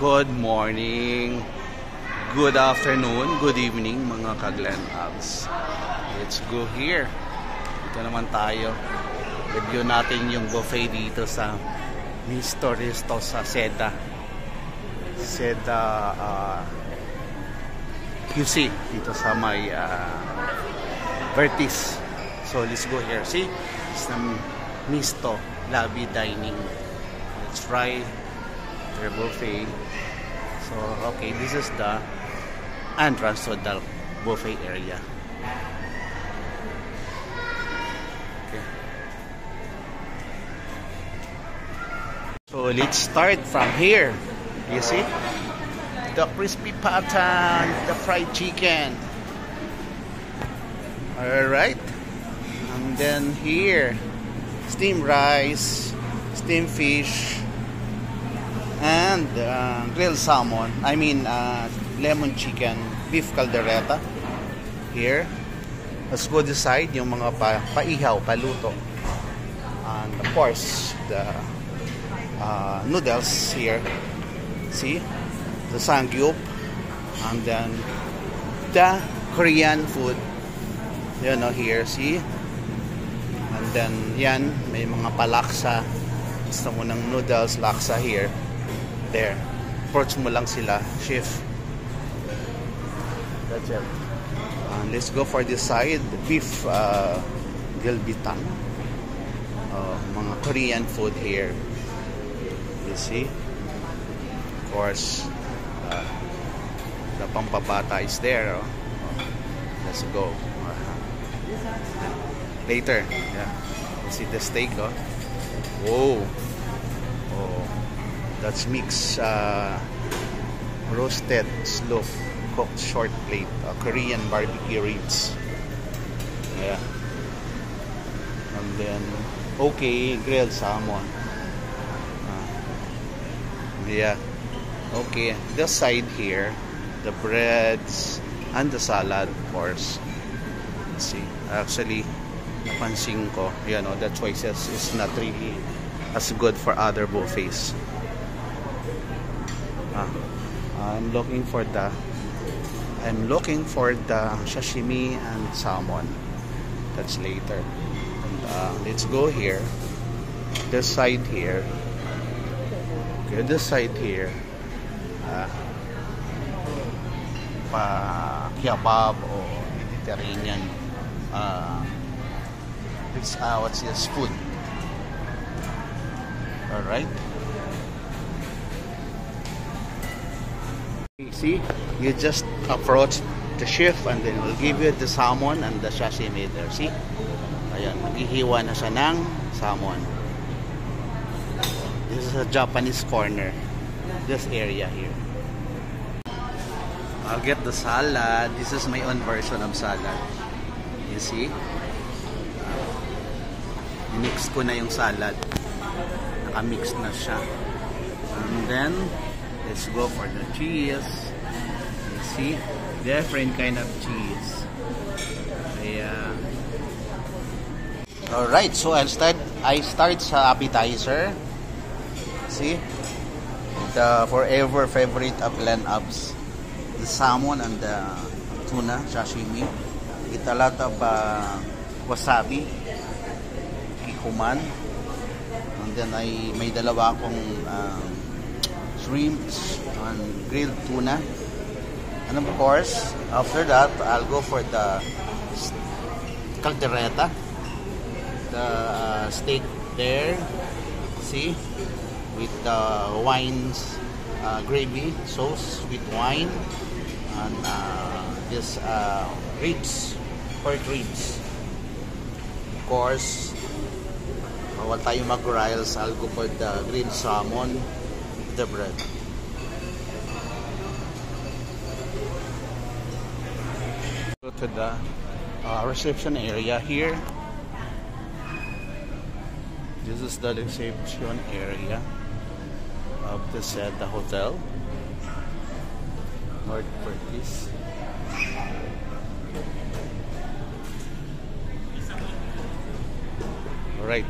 Good morning, good afternoon, good evening mga ka-Glen Abs. Let's go here. Ito naman tayo. Review natin yung buffet dito sa Mr. Resto sa Seda QC dito sa may Vertis. So let's go here. See, it's the Misto Lobby Dining. Let's try their buffet. So okay, this is the entrance to the buffet area. Okay. So let's start from here. You see the crispy pata, the fried chicken. All right, and then here steamed rice, steamed fish, and grilled salmon. I mean lemon chicken, beef caldereta. Here, let's go decide yung mga paihaw, paluto, and of course the noodles here. See the samgyup, and then the Korean food. You know here, see. And then yan, may mga palaksa. Gusto mo ng noodles, laksa here. There. Approach mo lang sila, chef. That's it. Let's go for this side. Beef gilbitan. Mga Korean food here. You see? Of course, the pampabata is there. Let's go. Later, yeah. You see the steak, Whoa. Oh, that's mixed roasted slow cooked short plate, Korean barbecue ribs. Yeah. And then okay, grilled salmon. Yeah. Okay, the side here, the breads and the salad, of course. Let's see, actually napansin ko, you know, the choices is not really as good for other buffets. I'm looking for the sashimi and salmon. That's later. And, let's go here. This side here. Okay, this side here. Kebab or Mediterranean. It's what's this food? All right. See, you just approach the chef and then we'll give you the salmon and the sashimi there. See, ayan, maghihiwa na siya ng salmon. This is a Japanese corner. This area here. I'll get the salad. This is my own version of salad. You see? Mix ko na yung salad. Naka-mix na siya. And then, let's go for the cheese. You see? Different kind of cheese. Ayan. Alright, so I start sa appetizer. See? The forever favorite of Glen Abs. The salmon and the tuna, sashimi. With a lot of wasabi, kikuman. And then may dalawa akong shrimps and grilled tuna. And of course, after that, I'll go for the caldereta. The steak there. See? With the wine's gravy sauce with wine. And this ribs, pork ribs. Of course, bawal tayo mag-riles. I'll go for the grilled salmon with the bread. Go to the reception area here. This is the reception area of the Seda Hotel, North Vertis. Alright.